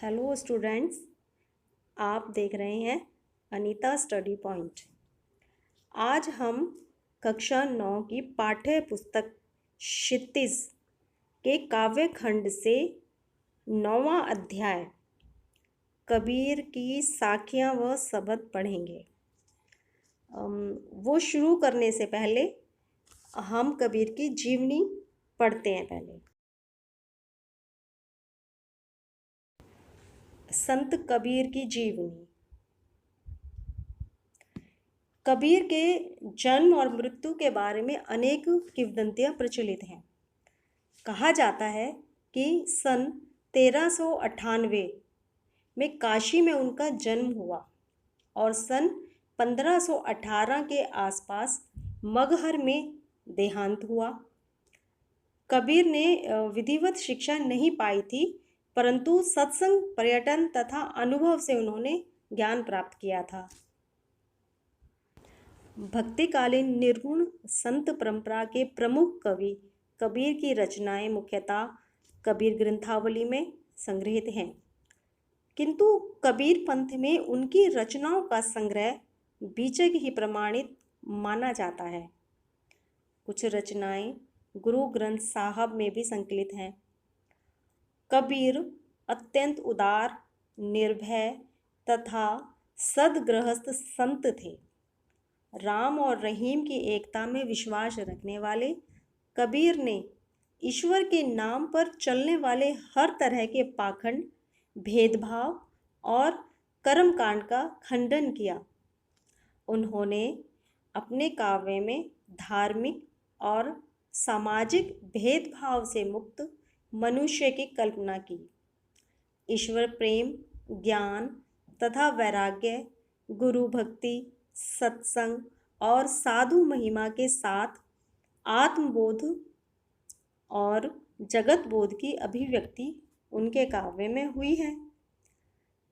Hello students, आप देख रहे हैं अनीता स्टडी पॉइंट। आज हम कक्षा 9 की पाठ्य पुस्तक क्षितिज के काव्य खंड से 9वां अध्याय कबीर की साखियाँ व सबद पढ़ेंगे। वो शुरू करने से पहले हम कबीर की जीवनी पढ़ते हैं। पहले संत कबीर की जीवनी। कबीर के जन्म और मृत्यु के बारे में अनेक किंवदंतियां प्रचलित हैं। कहा जाता है कि सन 1398 में काशी में उनका जन्म हुआ और सन 1518 के आसपास मगहर में देहांत हुआ। कबीर ने विधिवत शिक्षा नहीं पाई थी, परंतु सत्संग, पर्यटन तथा अनुभव से उन्होंने ज्ञान प्राप्त किया था। भक्तिकालीन निर्गुण संत परंपरा के प्रमुख कवि कबीर की रचनाएं मुख्यतः कबीर ग्रंथावली में संग्रहित हैं, किंतु कबीर पंथ में उनकी रचनाओं का संग्रह बीचक ही प्रमाणित माना जाता है। कुछ रचनाएं गुरु ग्रंथ साहब में भी संकलित हैं। कबीर अत्यंत उदार, निर्भय तथा सद्गृहस्थ संत थे। राम और रहीम की एकता में विश्वास रखने वाले कबीर ने ईश्वर के नाम पर चलने वाले हर तरह के पाखंड, भेदभाव और कर्मकांड का खंडन किया। उन्होंने अपने काव्य में धार्मिक और सामाजिक भेदभाव से मुक्त मनुष्य की कल्पना की। ईश्वर प्रेम, ज्ञान तथा वैराग्य, गुरु भक्ति, सत्संग और साधु महिमा के साथ आत्मबोध और जगत बोध की अभिव्यक्ति उनके काव्य में हुई है।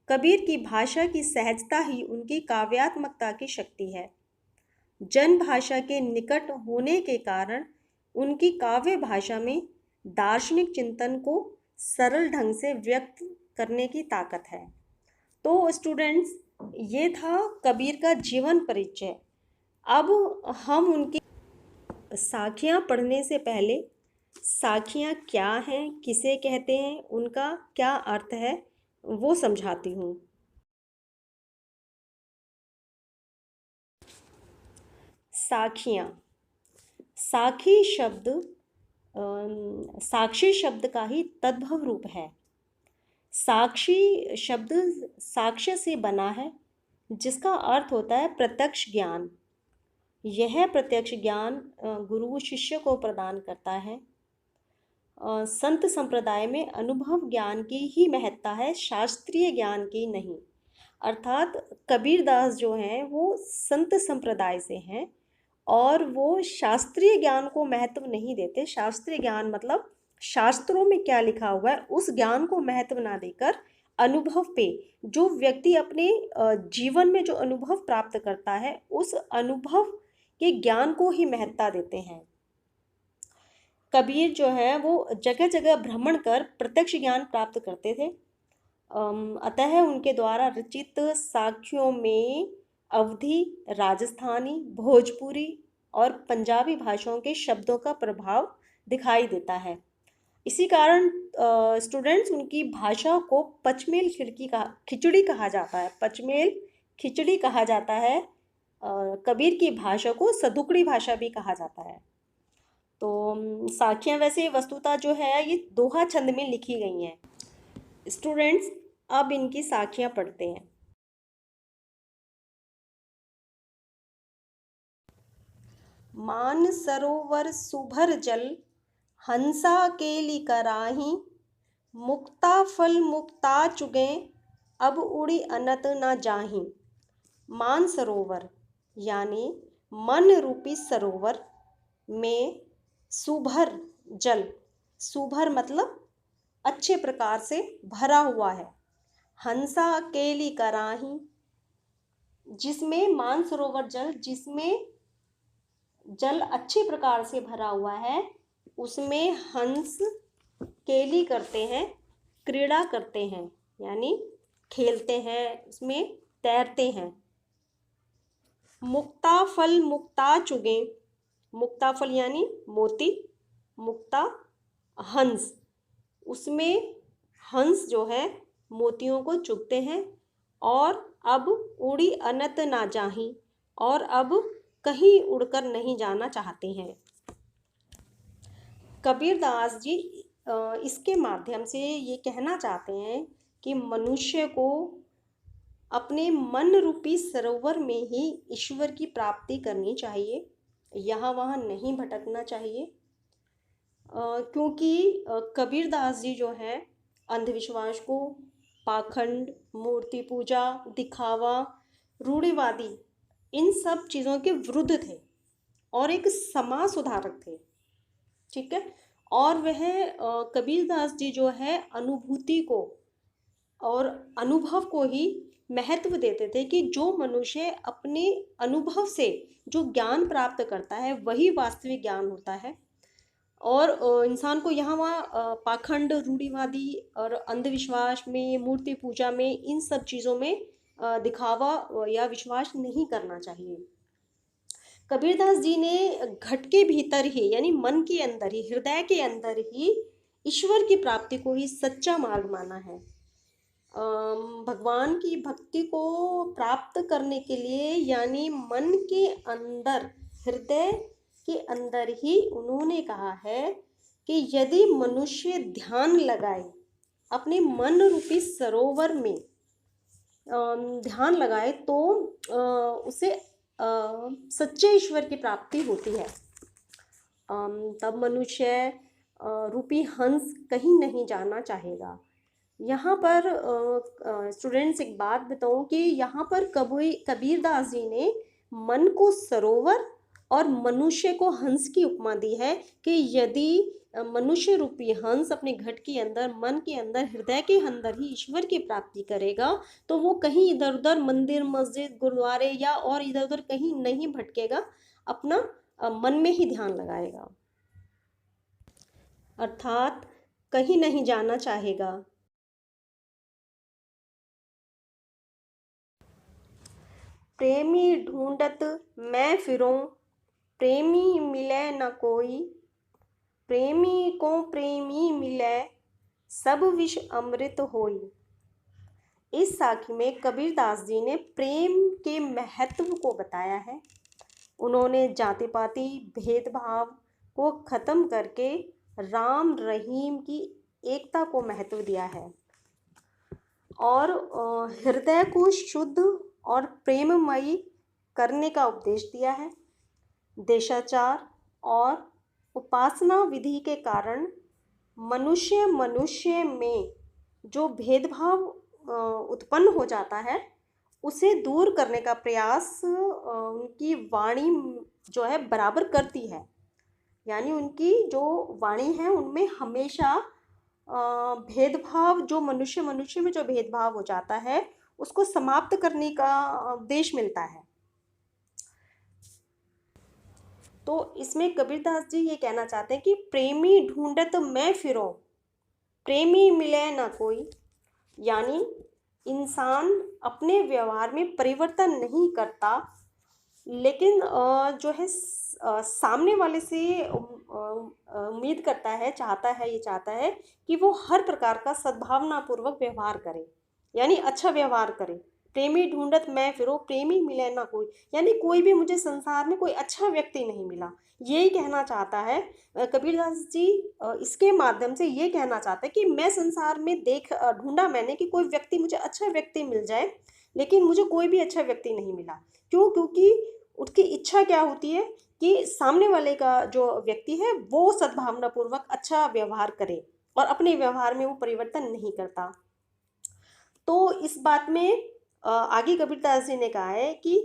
कबीर की भाषा की सहजता ही उनकी काव्यात्मकता की शक्ति है। जन भाषा के निकट होने के कारण उनकी काव्य भाषा में दार्शनिक चिंतन को सरल ढंग से व्यक्त करने की ताकत है। तो स्टूडेंट्स, ये था कबीर का जीवन परिचय। अब हम उनकी साखियाँ पढ़ने से पहले साखियाँ क्या हैं, किसे कहते हैं, उनका क्या अर्थ है, वो समझाती हूँ। साखियाँ। साखी शब्द साक्षी शब्द का ही तद्भव रूप है। साक्षी शब्द साक्ष्य से बना है, जिसका अर्थ होता है प्रत्यक्ष ज्ञान। यह प्रत्यक्ष ज्ञान गुरु शिष्य को प्रदान करता है। संत संप्रदाय में अनुभव ज्ञान की ही महत्ता है, शास्त्रीय ज्ञान की नहीं। अर्थात कबीरदास जो हैं वो संत संप्रदाय से हैं और वो शास्त्रीय ज्ञान को महत्व नहीं देते। शास्त्रीय ज्ञान मतलब शास्त्रों में क्या लिखा हुआ है उस ज्ञान को महत्व ना देकर अनुभव पे, जो व्यक्ति अपने जीवन में जो अनुभव प्राप्त करता है उस अनुभव के ज्ञान को ही महत्ता देते हैं। कबीर जो है वो जगह जगह भ्रमण कर प्रत्यक्ष ज्ञान प्राप्त करते थे। अतः उनके द्वारा रचित साखियों में अवधी, राजस्थानी, भोजपुरी और पंजाबी भाषाओं के शब्दों का प्रभाव दिखाई देता है। इसी कारण स्टूडेंट्स, उनकी भाषा को पचमेल खिचड़ी कहा जाता है। पचमेल खिचड़ी कहा जाता है। कबीर की भाषा को सदुकड़ी भाषा भी कहा जाता है। तो साखियाँ वैसे वस्तुतः जो है ये दोहा छंद में लिखी गई हैं। स्टूडेंट्स, अब इनकी साखियाँ पढ़ते हैं। मान सरोवर सुभर जल, हंसा केली कराही, मुक्ता फल मुक्ता चुगे, अब उड़ी अनत न जाही। मान सरोवर यानी मन रूपी सरोवर में सुभर जल, सुभर मतलब अच्छे प्रकार से भरा हुआ है। हंसा केली कराही, जिसमें मानसरोवर जल, जिसमें जल अच्छे प्रकार से भरा हुआ है, उसमें हंस केली करते हैं, क्रीड़ा करते हैं। यानी खेलते हैं, उसमें तैरते हैं। मुक्ता फल मुक्ता चुगे, मुक्ता फल यानी मोती, मुक्ता हंस, उसमें हंस जो है मोतियों को चुगते हैं। और अब उड़ी अनत ना जाही, और अब कहीं उड़कर नहीं जाना चाहते हैं। कबीरदास जी इसके माध्यम से ये कहना चाहते हैं कि मनुष्य को अपने मन रूपी सरोवर में ही ईश्वर की प्राप्ति करनी चाहिए, यहाँ वहाँ नहीं भटकना चाहिए। क्योंकि कबीरदास जी जो है अंधविश्वास को, पाखंड, मूर्ति पूजा, दिखावा, रूढ़िवादी, इन सब चीज़ों के विरुद्ध थे और एक समाज सुधारक थे। ठीक है। और वह कबीरदास जी जो है अनुभूति को और अनुभव को ही महत्व देते थे कि जो मनुष्य अपने अनुभव से जो ज्ञान प्राप्त करता है वही वास्तविक ज्ञान होता है। और इंसान को यहाँ वहाँ पाखंड, रूढ़िवादी और अंधविश्वास में, मूर्ति पूजा में, इन सब चीज़ों में दिखावा या विश्वास नहीं करना चाहिए। कबीरदास जी ने घट के भीतर ही, यानी मन के अंदर ही, हृदय के अंदर ही ईश्वर की प्राप्ति को ही सच्चा मार्ग माना है। भगवान की भक्ति को प्राप्त करने के लिए, यानी मन के अंदर, हृदय के अंदर ही उन्होंने कहा है कि यदि मनुष्य ध्यान लगाए, अपने मन रूपी सरोवर में ध्यान लगाए, तो उसे सच्चे ईश्वर की प्राप्ति होती है। तब मनुष्य रूपी हंस कहीं नहीं जाना चाहेगा। यहाँ पर स्टूडेंट्स एक बात बताऊँ कि यहाँ पर कबीरदास जी ने मन को सरोवर और मनुष्य को हंस की उपमा दी है कि यदि मनुष्य रूपी हंस अपने घट के अंदर, मन के अंदर, हृदय के अंदर ही ईश्वर की प्राप्ति करेगा तो वो कहीं इधर उधर मंदिर, मस्जिद, गुरुद्वारे या और इधर उधर कहीं नहीं भटकेगा, अपना मन में ही ध्यान लगाएगा, अर्थात कहीं नहीं जाना चाहेगा। प्रेमी ढूंढत मैं फिरूं, प्रेमी मिले न कोई, प्रेमी को प्रेमी मिले, सब विष अमृत होई। इस साखी में कबीरदास जी ने प्रेम के महत्व को बताया है। उन्होंने जाति पाति भेदभाव को खत्म करके राम रहीम की एकता को महत्व दिया है और हृदय को शुद्ध और प्रेममयी करने का उपदेश दिया है। देशाचार और उपासना विधि के कारण मनुष्य में जो भेदभाव उत्पन्न हो जाता है उसे दूर करने का प्रयास उनकी वाणी जो है बराबर करती है। यानी उनकी जो वाणी है उनमें हमेशा भेदभाव, जो मनुष्य में जो भेदभाव हो जाता है उसको समाप्त करने का उपदेश मिलता है। तो इसमें कबीरदास जी ये कहना चाहते हैं कि प्रेमी ढूंढत मैं फिरूं, प्रेमी मिले ना कोई। यानी इंसान अपने व्यवहार में परिवर्तन नहीं करता, लेकिन जो है सामने वाले से उम्मीद करता है, ये चाहता है कि वो हर प्रकार का सद्भावनापूर्वक व्यवहार करे, यानी अच्छा व्यवहार करे। प्रेमी ढूंढत मैं फिरो, प्रेमी मिले ना कोई, यानी कोई भी मुझे संसार में कोई अच्छा व्यक्ति नहीं मिला, यही कहना चाहता है कबीरदास जी। इसके माध्यम से ये कहना चाहता है कि मैं संसार में ढूंढा मैंने कि कोई व्यक्ति, मुझे अच्छा व्यक्ति मिल जाए, लेकिन मुझे कोई भी अच्छा व्यक्ति नहीं मिला। क्यों? क्योंकि उसकी इच्छा क्या होती है कि सामने वाले का जो व्यक्ति है वो सद्भावनापूर्वक अच्छा व्यवहार करे और अपने व्यवहार में वो परिवर्तन नहीं करता। तो इस बात में आगे कबीरदास जी ने कहा है कि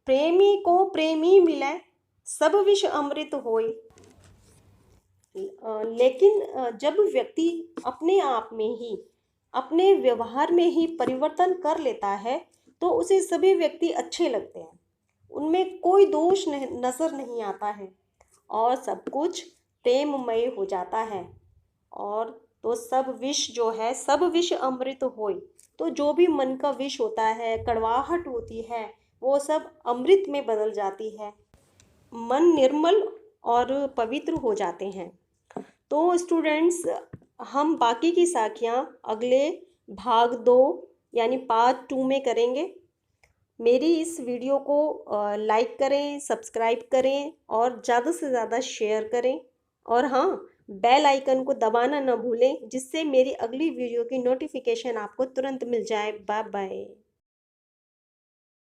प्रेमी को प्रेमी मिले, सब विष अमृत होय। लेकिन जब व्यक्ति अपने आप में ही, अपने व्यवहार में ही परिवर्तन कर लेता है तो उसे सभी व्यक्ति अच्छे लगते हैं, उनमें कोई दोष नजर नहीं आता है और सब कुछ प्रेममय हो जाता है। और तो सब विष जो है, सब विष अमृत होय, तो जो भी मन का विष होता है, कड़वाहट होती है, वो सब अमृत में बदल जाती है। मन निर्मल और पवित्र हो जाते हैं। तो स्टूडेंट्स, हम बाकी की साखियाँ अगले भाग 2 यानी पार्ट 2 में करेंगे। मेरी इस वीडियो को लाइक करें, सब्सक्राइब करें और ज़्यादा से ज़्यादा शेयर करें। और हाँ, बेल आइकन को दबाना ना भूलें, जिससे मेरी अगली वीडियो की नोटिफिकेशन आपको तुरंत मिल जाए। Bye bye.